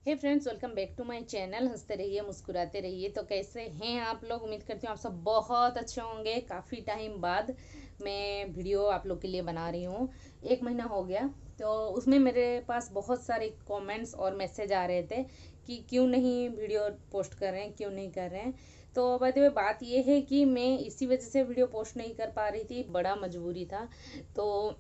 Hey friends, welcome back to my channel. हंसते रहिए, मुस्कुराते रहिए। तो कैसे हैं आप लोग? उम्मीद करती हूँ आप सब बहुत अच्छे होंगे। काफ़ी टाइम बाद मैं वीडियो आप लोग के लिए बना रही हूँ। 1 महीना हो गया, तो उसमें मेरे पास बहुत सारे कमेंट्स और मैसेज आ रहे थे कि क्यों नहीं वीडियो पोस्ट कर रहे हैं, क्यों नहीं कर रहे हैं। तो बाय द वे बात ये है कि मैं इसी वजह से वीडियो पोस्ट नहीं कर पा रही थी, बड़ा मजबूरी था। तो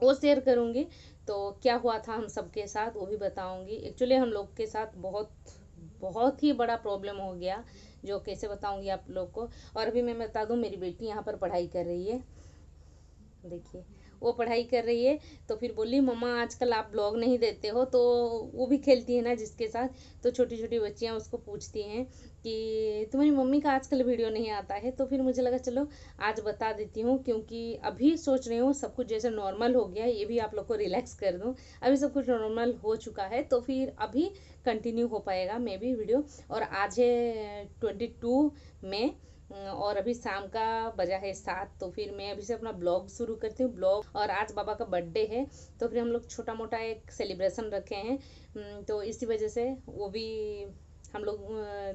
वो शेयर करूँगी। तो क्या हुआ था हम सबके साथ वो भी बताऊंगी। एक्चुअली हम लोग के साथ बहुत बहुत ही बड़ा प्रॉब्लम हो गया, जो कैसे बताऊंगी आप लोग को। और अभी मैं बता दूं, मेरी बेटी यहाँ पर पढ़ाई कर रही है। देखिए, वो पढ़ाई कर रही है। तो फिर बोली, मम्मा आजकल आप ब्लॉग नहीं देते हो। तो वो भी खेलती है ना जिसके साथ, तो छोटी छोटी बच्चियाँ उसको पूछती हैं कि तुम्हारी मम्मी का आजकल वीडियो नहीं आता है। तो फिर मुझे लगा चलो आज बता देती हूँ, क्योंकि अभी सोच रही हूँ सब कुछ जैसे नॉर्मल हो गया, ये भी आप लोग को रिलैक्स कर दूँ। अभी सब कुछ नॉर्मल हो चुका है, तो फिर अभी कंटिन्यू हो पाएगा मे बी वीडियो। और आज है 22 मई, और अभी शाम का बजा है 7। तो फिर मैं अभी से अपना ब्लॉग शुरू करती हूँ। ब्लॉग, और आज बाबा का बर्थडे है, तो फिर हम लोग छोटा मोटा एक सेलिब्रेशन रखे हैं। तो इसी वजह से वो भी हम लोग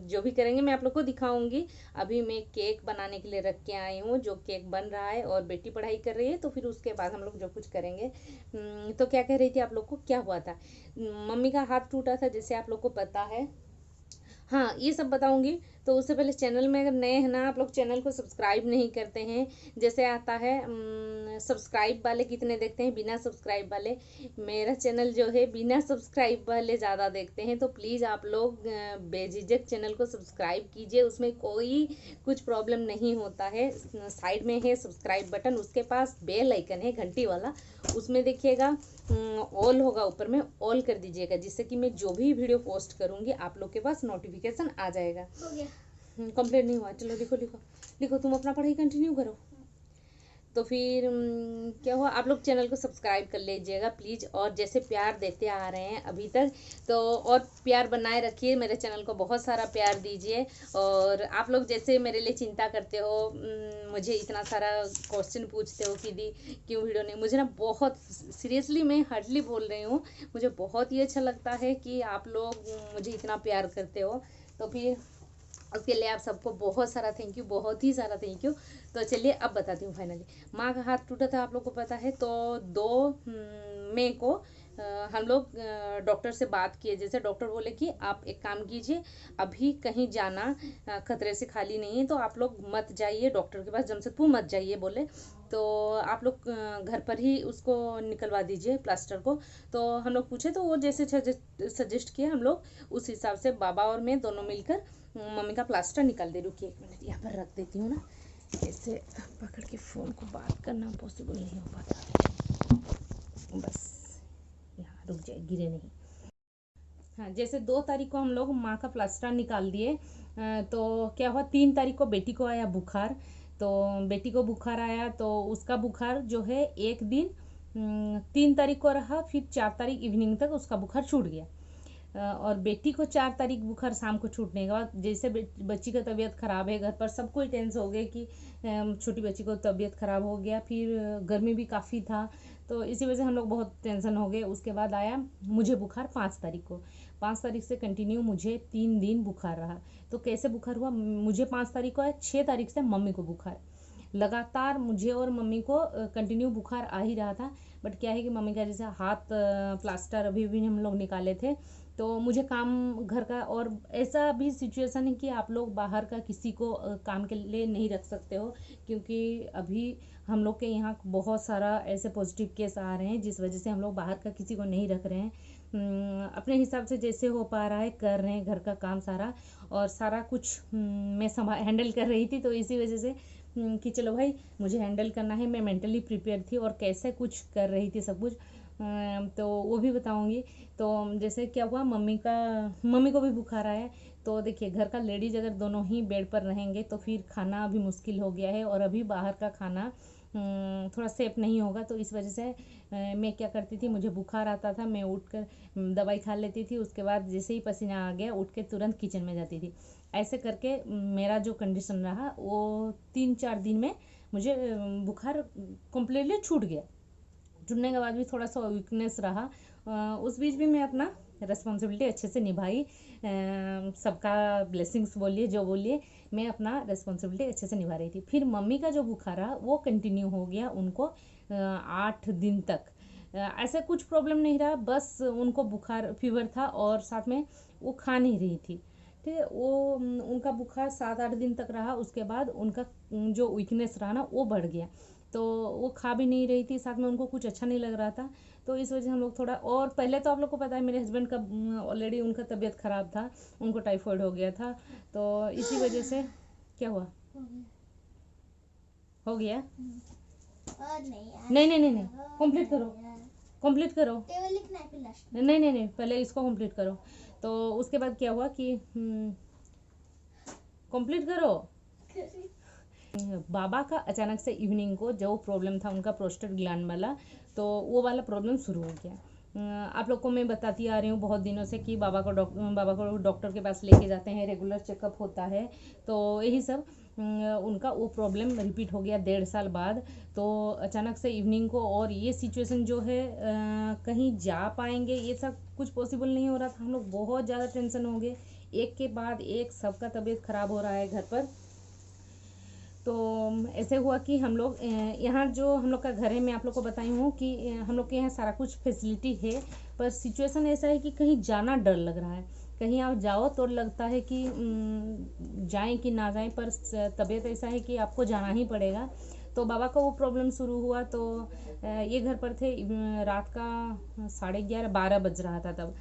जो भी करेंगे मैं आप लोग को दिखाऊंगी। अभी मैं केक बनाने के लिए रख के आई हूँ, जो केक बन रहा है, और बेटी पढ़ाई कर रही है। तो फिर उसके बाद हम लोग जो कुछ करेंगे। तो क्या कह रही थी आप लोग को, क्या हुआ था? मम्मी का हाथ टूटा था, जैसे आप लोग को पता है। हाँ, ये सब बताऊंगी। तो उससे पहले चैनल में अगर नए हैं ना, आप लोग चैनल को सब्सक्राइब नहीं करते हैं। जैसे आता है सब्सक्राइब वाले कितने देखते हैं, बिना सब्सक्राइब वाले। मेरा चैनल जो है बिना सब्सक्राइब वाले ज़्यादा देखते हैं। तो प्लीज़ आप लोग बेझिझक चैनल को सब्सक्राइब कीजिए, उसमें कोई कुछ प्रॉब्लम नहीं होता है। साइड में है सब्सक्राइब बटन, उसके पास बेल आइकन है घंटी वाला, उसमें देखिएगा ऑल होगा ऊपर में, ऑल कर दीजिएगा, जिससे कि मैं जो भी वीडियो पोस्ट करूँगी आप लोग के पास नोटिफिकेशन आ जाएगा। कंप्लीट नहीं हुआ, चलो लिखो लिखो लिखो, तुम अपना पढ़ाई कंटिन्यू करो। तो फिर क्या हुआ, आप लोग चैनल को सब्सक्राइब कर लीजिएगा प्लीज़। और जैसे प्यार देते आ रहे हैं अभी तक, तो और प्यार बनाए रखिए। मेरे चैनल को बहुत सारा प्यार दीजिए। और आप लोग जैसे मेरे लिए चिंता करते हो, मुझे इतना सारा क्वेश्चन पूछते हो कि दी क्यों वीडियो नहीं, मुझे ना बहुत सीरियसली मैं हार्डली बोल रही हूँ, मुझे बहुत ही अच्छा लगता है कि आप लोग मुझे इतना प्यार करते हो। तो फिर उसके लिए आप सबको बहुत सारा थैंक यू, बहुत ही सारा थैंक यू। तो चलिए अब बताती हूँ फाइनली। माँ का हाथ टूटा था, आप लोग को पता है। तो 2 मई को हम लोग डॉक्टर से बात किए। जैसे डॉक्टर बोले कि आप एक काम कीजिए, अभी कहीं जाना खतरे से खाली नहीं है, तो आप लोग मत जाइए डॉक्टर के पास, जमशेदपुर मत जाइए बोले। तो आप लोग घर पर ही उसको निकलवा दीजिए प्लास्टर को। तो हम लोग पूछे, तो वो जैसे सजेस्ट किया, हम लोग उस हिसाब से बाबा और मैं दोनों मिलकर मम्मी का प्लास्टर निकाल दे। रुकिए 1 मिनट, यहाँ पर रख देती हूँ ना, ऐसे पकड़ के फ़ोन को बात करना पॉसिबल नहीं हो पाता। बस यहाँ रुक जाए, गिरे नहीं। हाँ, जैसे 2 तारीख को हम लोग माँ का प्लास्टर निकाल दिए। तो क्या हुआ, 3 तारीख को बेटी को आया बुखार। तो बेटी को बुखार आया, तो उसका बुखार जो है एक दिन 3 तारीख को रहा, फिर 4 तारीख इवनिंग तक उसका बुखार छूट गया। और बेटी को 4 तारीख बुखार शाम को छूटने के बाद, जैसे बच्ची का तबीयत ख़राब है, घर पर सबको ही टेंशन हो गए कि छोटी बच्ची को तबीयत ख़राब हो गया। फिर गर्मी भी काफ़ी था, तो इसी वजह से हम लोग बहुत टेंशन हो गए। उसके बाद आया मुझे बुखार 5 तारीख को। 5 तारीख से कंटिन्यू मुझे 3 दिन बुखार रहा। तो कैसे बुखार हुआ, मुझे 5 तारीख को आया, 6 तारीख से मम्मी को बुखार। लगातार मुझे और मम्मी को कंटिन्यू बुखार आ ही रहा था। बट क्या है कि मम्मी का जैसे हाथ प्लास्टर अभी भी हम लोग निकाले थे, तो मुझे काम घर का, और ऐसा भी सिचुएशन है कि आप लोग बाहर का किसी को काम के लिए नहीं रख सकते हो, क्योंकि अभी हम लोग के यहाँ बहुत सारा ऐसे पॉजिटिव केस आ रहे हैं, जिस वजह से हम लोग बाहर का किसी को नहीं रख रहे हैं। अपने हिसाब से जैसे हो पा रहा है कर रहे हैं, घर का काम सारा और सारा कुछ मैं हैंडल कर रही थी। तो इसी वजह से कि चलो भाई मुझे हैंडल करना है, मैं मेंटली प्रिपेयर थी और कैसे कुछ कर रही थी सब कुछ। तो वो भी बताऊंगी। तो जैसे क्या हुआ, मम्मी को भी बुखार आया। तो देखिए, घर का लेडीज अगर दोनों ही बेड पर रहेंगे तो फिर खाना भी मुश्किल हो गया है, और अभी बाहर का खाना थोड़ा सेफ नहीं होगा। तो इस वजह से मैं क्या करती थी, मुझे बुखार आता था, मैं उठ कर दवाई खा लेती थी, उसके बाद जैसे ही पसीना आ गया उठ के तुरंत किचन में जाती थी। ऐसे करके मेरा जो कंडीशन रहा, वो 3-4 दिन में मुझे बुखार कम्प्लीटली छूट गया। छूटने के बाद भी थोड़ा सा वीकनेस रहा। उस बीच भी मैं अपना रिस्पॉन्सिबिलिटी अच्छे से निभाई। सबका ब्लेसिंग्स बोलिए जो बोलिए, मैं अपना रिस्पॉन्सिबिलिटी अच्छे से निभा रही थी। फिर मम्मी का जो बुखार रहा वो कंटिन्यू हो गया उनको 8 दिन तक। ऐसे कुछ प्रॉब्लम नहीं रहा, बस उनको बुखार फीवर था और साथ में वो खा नहीं रही थी। ठीक है, वो उनका बुखार 7-8 दिन तक रहा। उसके बाद उनका जो वीकनेस रहा ना वो बढ़ गया, तो वो खा भी नहीं रही थी, साथ में उनको कुछ अच्छा नहीं लग रहा था। तो इस वजह से हम लोग थोड़ा, और पहले तो आप लोग को पता है मेरे हस्बैंड का ऑलरेडी उनका तबीयत ख़राब था, उनको टाइफाइड हो गया था। तो इसी वजह से क्या हुआ, हो गया। और नहीं यार, नहीं नहीं नहीं नहीं, कंप्लीट करो, कंप्लीट करो। टेबल लिखना है फिर लास्ट में। नहीं नहीं नहीं, पहले इसको कंप्लीट करो। तो उसके बाद क्या हुआ कि कंप्लीट करो। बाबा का अचानक से इवनिंग को जो प्रॉब्लम था उनका प्रोस्टेट ग्लैंड वाला, तो वो वाला प्रॉब्लम शुरू हो गया। आप लोग को मैं बताती आ रही हूँ बहुत दिनों से कि बाबा को डॉक्टर के पास लेके जाते हैं, रेगुलर चेकअप होता है। तो यही सब उनका वो प्रॉब्लम रिपीट हो गया 1.5 साल बाद। तो अचानक से इवनिंग को, और ये सिचुएशन जो है कहीं जा पाएंगे ये सब कुछ पॉसिबल नहीं हो रहा था। हम लोग बहुत ज़्यादा टेंशन हो गए, एक के बाद एक सबका तबीयत ख़राब हो रहा है घर पर। तो ऐसे हुआ कि हम लोग यहाँ जो हम लोग का घर है, मैं आप लोग को बताई हूँ कि हम लोग के यहाँ सारा कुछ फैसिलिटी है, पर सिचुएशन ऐसा है कि कहीं जाना डर लग रहा है। कहीं आप जाओ तो लगता है कि जाएं कि ना जाएं, पर तबीयत ऐसा है कि आपको जाना ही पड़ेगा। तो बाबा का वो प्रॉब्लम शुरू हुआ। तो ये घर पर थे, रात का 11:30-12 बज रहा था तब।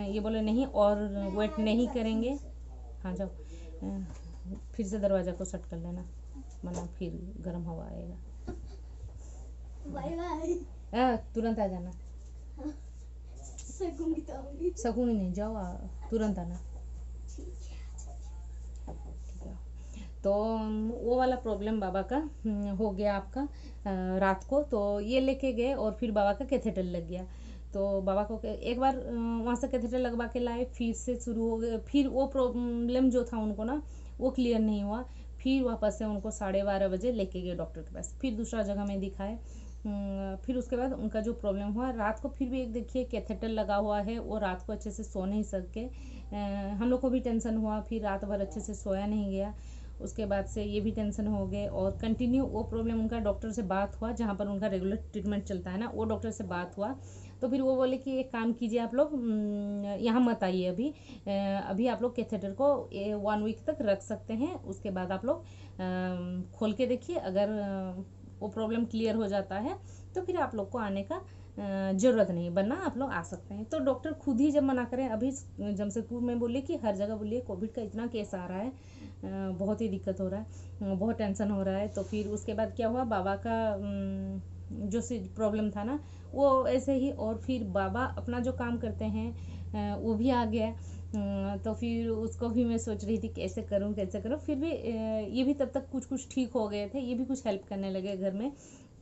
ये बोले नहीं और वेट नहीं करेंगे। हाँ जाओ, फिर से दरवाज़ा को शट कर लेना, वरना फिर गर्म हवा आएगा। Bye bye. तुरंत आ जाना। सकूंगी तो आऊंगी। सकूंगी नहीं, जाओ तुरंत आना। तो वो वाला प्रॉब्लम बाबा का हो गया आपका रात को। तो ये लेके गए और फिर बाबा का कैथेटर लग गया। तो बाबा को एक बार वहाँ से कैथेटर लगवा के लाए, फिर से शुरू हो गए। फिर वो प्रॉब्लम जो था उनको ना वो क्लियर नहीं हुआ। फिर वापस से उनको 12:30 बजे लेके गए डॉक्टर के पास, फिर दूसरा जगह में दिखाए। फिर उसके बाद उनका जो प्रॉब्लम हुआ रात को, फिर भी एक देखिए कैथेटर लगा हुआ है, वो रात को अच्छे से सो नहीं सके। हम लोग को भी टेंशन हुआ, फिर रात भर अच्छे से सोया नहीं गया। उसके बाद से ये भी टेंशन हो गए, और कंटिन्यू वो प्रॉब्लम उनका डॉक्टर से बात हुआ, जहाँ पर उनका रेगुलर ट्रीटमेंट चलता है ना, वो डॉक्टर से बात हुआ। तो फिर वो बोले कि एक काम कीजिए, आप लोग यहाँ मत आइए अभी। अभी आप लोग कैथेटर को 1 वीक तक रख सकते हैं। उसके बाद आप लोग खोल के देखिए, अगर वो प्रॉब्लम क्लियर हो जाता है तो फिर आप लोग को आने का ज़रूरत नहीं, वरना आप लोग आ सकते हैं। तो डॉक्टर खुद ही जब मना करें, अभी जमशेदपुर में बोले कि हर जगह बोलिए कोविड का इतना केस आ रहा है, बहुत ही दिक्कत हो रहा है, बहुत टेंशन हो रहा है। तो फिर उसके बाद क्या हुआ, बाबा का जो प्रॉब्लम था ना वो ऐसे ही, और फिर बाबा अपना जो काम करते हैं वो भी आ गया। तो फिर उसको भी मैं सोच रही थी कैसे करूं कैसे करूं। फिर भी ये भी तब तक कुछ कुछ ठीक हो गए थे, ये भी कुछ हेल्प करने लगे घर में।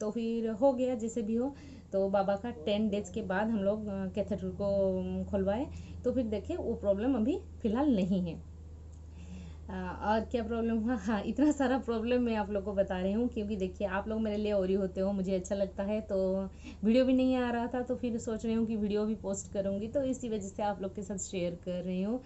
तो फिर हो गया जैसे भी हो। तो बाबा का 10 डेज के बाद हम लोग कैथेटर को खुलवाए। तो फिर देखिए वो प्रॉब्लम अभी फ़िलहाल नहीं है। और क्या प्रॉब्लम हुआ, हाँ इतना सारा प्रॉब्लम मैं आप लोग को बता रही हूँ क्योंकि देखिए आप लोग मेरे लिए और ही होते हो, मुझे अच्छा लगता है। तो वीडियो भी नहीं आ रहा था, तो फिर सोच रही हूँ कि वीडियो भी पोस्ट करूँगी, तो इसी वजह से आप लोग के साथ शेयर कर रही हूँ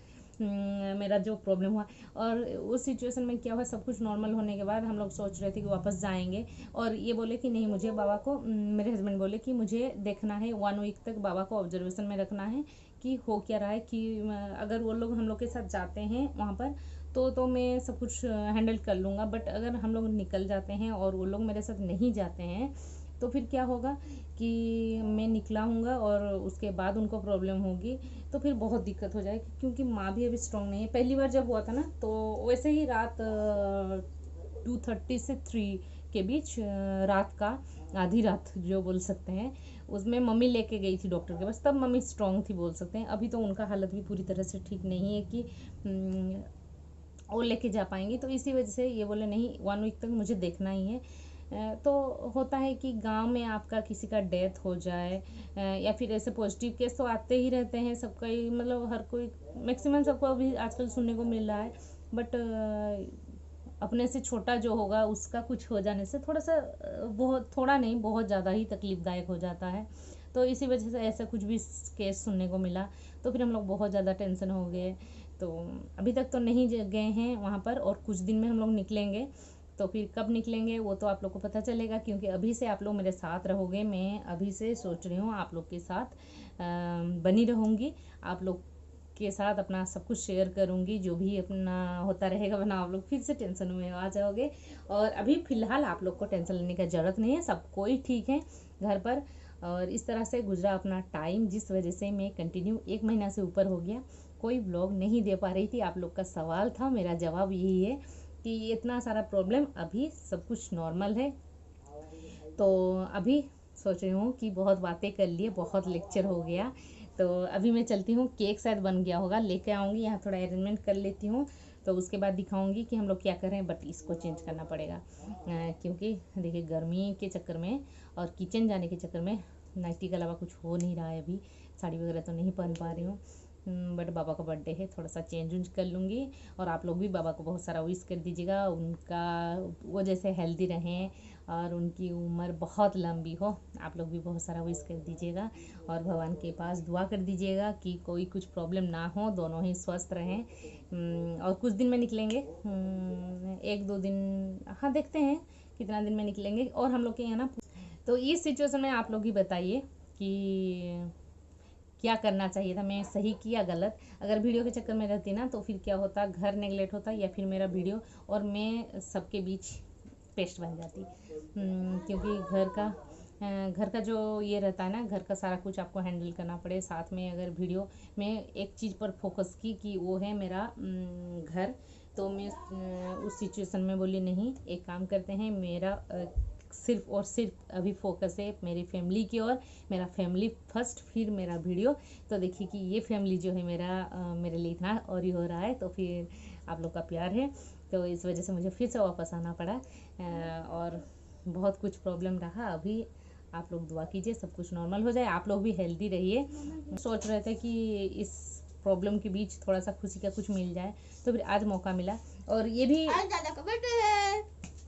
मेरा जो प्रॉब्लम हुआ। और उस सिचुएशन में क्या हुआ, सब कुछ नॉर्मल होने के बाद हम लोग सोच रहे थे कि वापस जाएंगे, और ये बोले कि नहीं, मुझे बाबा को, मेरे हस्बैंड बोले कि मुझे देखना है 1 वीक तक बाबा को ऑब्जर्वेशन में रखना है कि हो क्या रहा है, कि अगर वो लोग हम लोग के साथ जाते हैं वहाँ पर तो मैं सब कुछ हैंडल कर लूँगा। बट अगर हम लोग निकल जाते हैं और वो लोग मेरे साथ नहीं जाते हैं तो फिर क्या होगा कि मैं निकला हूँगा और उसके बाद उनको प्रॉब्लम होगी, तो फिर बहुत दिक्कत हो जाएगी, क्योंकि माँ भी अभी स्ट्रॉन्ग नहीं है। पहली बार जब हुआ था ना तो वैसे ही रात 2:30 से 3 के बीच, रात का आधी रात जो बोल सकते हैं, उसमें मम्मी लेके गई थी डॉक्टर के पास। तब मम्मी स्ट्रॉन्ग थी बोल सकते हैं। अभी तो उनका हालत भी पूरी तरह से ठीक नहीं है कि वो लेके जा पाएंगी। तो इसी वजह से ये बोले नहीं, 1 वीक तक मुझे देखना ही है। तो होता है कि गांव में आपका किसी का डेथ हो जाए या फिर ऐसे पॉजिटिव केस तो आते ही रहते हैं, सबका ही, मतलब हर कोई, मैक्सिमम सबको अभी आजकल सुनने को मिल रहा है। बट अपने से छोटा जो होगा उसका कुछ हो जाने से थोड़ा सा बहुत, थोड़ा नहीं बहुत ज़्यादा ही तकलीफ़दायक हो जाता है। तो इसी वजह से ऐसा कुछ भी केस सुनने को मिला। तो फिर हम लोग बहुत ज़्यादा टेंशन हो गए। तो अभी तक तो नहीं गए हैं वहाँ पर, और कुछ दिन में हम लोग निकलेंगे। तो फिर कब निकलेंगे वो तो आप लोग को पता चलेगा, क्योंकि अभी से आप लोग मेरे साथ रहोगे। मैं अभी से सोच रही हूँ आप लोग के साथ बनी रहूँगी, आप लोग के साथ अपना सब कुछ शेयर करूँगी, जो भी अपना होता रहेगा, वरना आप लोग फिर से टेंशन में आ जाओगे। और अभी फ़िलहाल आप लोग को टेंशन लेने की ज़रूरत नहीं है, सब कोई ठीक है घर पर। और इस तरह से गुजरा अपना टाइम, जिस वजह से मैं कंटिन्यू 1 महीना से ऊपर हो गया कोई व्लॉग नहीं दे पा रही थी। आप लोग का सवाल था, मेरा जवाब यही है कि इतना सारा प्रॉब्लम, अभी सब कुछ नॉर्मल है। तो अभी सोच रही हूँ कि बहुत बातें कर लिए, बहुत लेक्चर हो गया। तो अभी मैं चलती हूँ, केक शायद बन गया होगा, लेके आऊँगी, यहाँ थोड़ा अरेंजमेंट कर लेती हूँ। तो उसके बाद दिखाऊंगी कि हम लोग क्या कर रहे हैं, बट इसको चेंज करना पड़ेगा क्योंकि देखिए गर्मी के चक्कर में और किचन जाने के चक्कर में नाइटी के अलावा कुछ हो नहीं रहा है। अभी साड़ी वगैरह तो नहीं पहन पा रही हूँ, बट बाबा का बर्थडे है, थोड़ा सा चेंज उंज कर लूँगी। और आप लोग भी बाबा को बहुत सारा विश कर दीजिएगा, उनका वो जैसे हेल्दी रहें और उनकी उम्र बहुत लंबी हो। आप लोग भी बहुत सारा विश कर दीजिएगा और भगवान के पास दुआ कर दीजिएगा कि कोई कुछ प्रॉब्लम ना हो, दोनों ही स्वस्थ रहें। और कुछ दिन में निकलेंगे, 1-2 दिन, हाँ देखते हैं कितना दिन में निकलेंगे। और हम लोग के यहाँ ना, तो इस सिचुएशन में आप लोग ही बताइए कि क्या करना चाहिए था, मैं सही किया गलत। अगर वीडियो के चक्कर में रहती ना तो फिर क्या होता, घर नेगलेक्ट होता या फिर मेरा वीडियो और मैं सबके बीच पेस्ट बन जाती। क्योंकि घर का जो ये रहता है ना, घर का सारा कुछ आपको हैंडल करना पड़े, साथ में अगर वीडियो में एक चीज़ पर फोकस की कि वो है मेरा घर, तो मैं उस सिचुएशन में बोली नहीं, एक काम करते हैं, मेरा सिर्फ और सिर्फ अभी फोकस है मेरी फैमिली की ओर, मेरा फैमिली फर्स्ट, फिर मेरा वीडियो। तो देखिए कि ये फैमिली जो है मेरे लिए इतना और ही हो रहा है, तो फिर आप लोग का प्यार है, तो इस वजह से मुझे फिर से वापस आना पड़ा। और बहुत कुछ प्रॉब्लम रहा। अभी आप लोग दुआ कीजिए सब कुछ नॉर्मल हो जाए, आप लोग भी हेल्दी रहिए। सोच रहे थे कि इस प्रॉब्लम के बीच थोड़ा सा खुशी का कुछ मिल जाए, तो फिर आज मौका मिला। और ये भी दादा का बर्थडे है,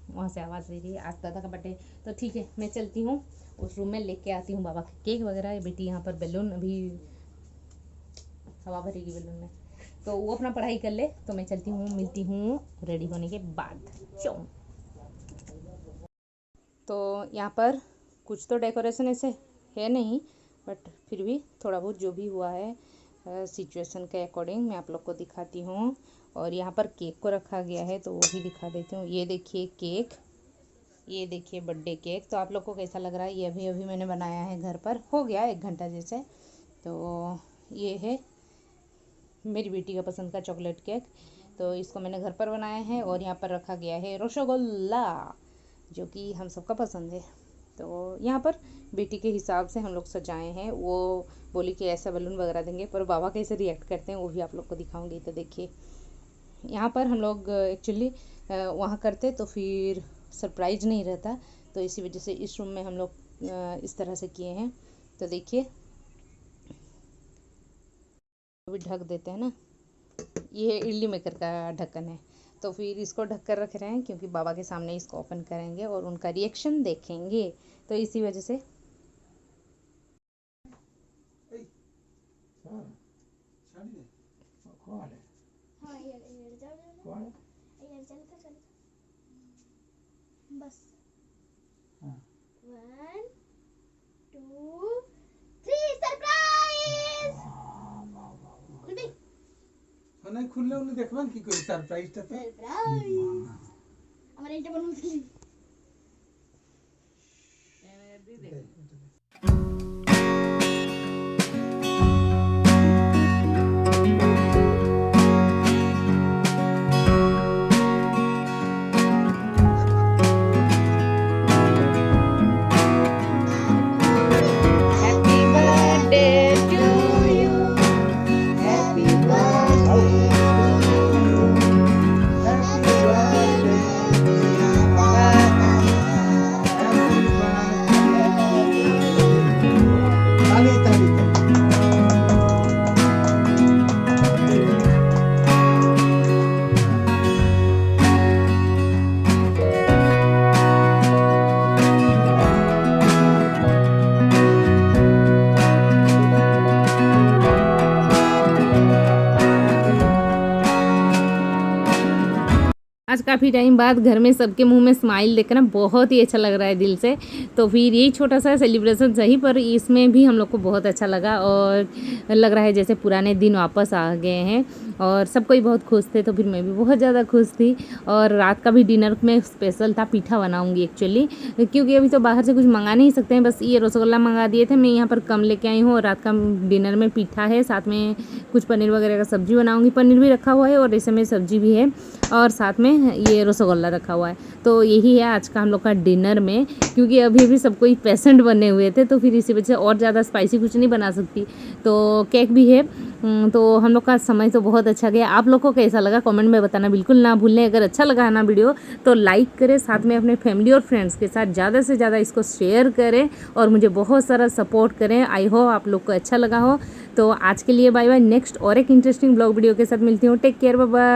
वहाँ से आवाज़ दे रही है, आज दादा का बर्थडे। तो ठीक है, मैं चलती हूँ उस रूम में, लेके आती हूँ बाबा के केक वगैरह। बेटी यहाँ पर बैलून अभी हवा भरेगी बैलून में, तो वो अपना पढ़ाई कर ले। तो मैं चलती हूँ, मिलती हूँ रेडी होने के बाद। चलो, तो यहाँ पर कुछ तो डेकोरेशन ऐसे है नहीं, बट फिर भी थोड़ा बहुत जो भी हुआ है सिचुएशन के अकॉर्डिंग मैं आप लोग को दिखाती हूँ। और यहाँ पर केक को रखा गया है, तो वो भी दिखा देती हूँ। ये देखिए केक, ये देखिए बर्थडे केक। तो आप लोग को कैसा लग रहा है, ये अभी अभी मैंने बनाया है घर पर, हो गया 1 घंटा जैसे। तो ये है मेरी बेटी का पसंद का चॉकलेट केक, तो इसको मैंने घर पर बनाया है। और यहाँ पर रखा गया है रसगुल्ला, जो कि हम सबका पसंद है। तो यहाँ पर बेटी के हिसाब से हम लोग सजाए हैं। वो बोली कि ऐसा बलून वगैरह देंगे, पर बाबा कैसे रिएक्ट करते हैं वो भी आप लोग को दिखाऊंगी। तो देखिए यहाँ पर हम लोग एक्चुअली वहाँ करते तो फिर सरप्राइज नहीं रहता, तो इसी वजह से इस रूम में हम लोग इस तरह से किए हैं। तो देखिए अभी ढक देते हैं ना, ये इडली मेकर का ढक्कन है, तो फिर इसको ढक कर रख रहे हैं क्योंकि बाबा के सामने इसको ओपन करेंगे और उनका रिएक्शन देखेंगे। तो इसी वजह से बस 1 2 3 सरप्राइज नहीं खुलले उन्हें देखबा की कोई सरप्राइज ता सरप्राइज हमारे इटा बनउतली आज काफ़ी टाइम बाद घर में सबके मुंह में स्माइल देखकर ना बहुत ही अच्छा लग रहा है दिल से। तो फिर यही छोटा सा सेलिब्रेशन सही पर इसमें भी हम लोग को बहुत अच्छा लगा और लग रहा है जैसे पुराने दिन वापस आ गए हैं और सब कोई बहुत खुश थे। तो फिर मैं भी बहुत ज़्यादा खुश थी और रात का भी डिनर में स्पेशल था, पीठा बनाऊँगी एक्चुअली, क्योंकि अभी तो बाहर से कुछ मंगा नहीं सकते हैं। बस ये रसगुल्ला मंगा दिए थे, मैं यहाँ पर कम लेके आई हूँ और रात का डिनर में पीठा है, साथ में कुछ पनीर वगैरह का सब्जी बनाऊँगी। पनीर भी रखा हुआ है और इस समय सब्जी भी है और साथ में ये रसगुल्ला रखा हुआ है। तो यही है आज का हम लोग का डिनर में, क्योंकि अभी भी सब कोई पेशेंट बने हुए थे तो फिर इसी वजह से और ज़्यादा स्पाइसी कुछ नहीं बना सकती। तो केक भी है। तो हम लोग का समय तो बहुत अच्छा गया। आप लोग को कैसा लगा कमेंट में बताना बिल्कुल ना भूलें। अगर अच्छा लगा है ना वीडियो तो लाइक करें, साथ में अपने फैमिली और फ्रेंड्स के साथ ज़्यादा से ज़्यादा इसको शेयर करें और मुझे बहुत सारा सपोर्ट करें। आई होप आप लोग को अच्छा लगा हो। तो आज के लिए बाय बाय। नेक्स्ट और एक इंटरेस्टिंग ब्लॉग वीडियो के साथ मिलती हूँ। Take care, bye bye.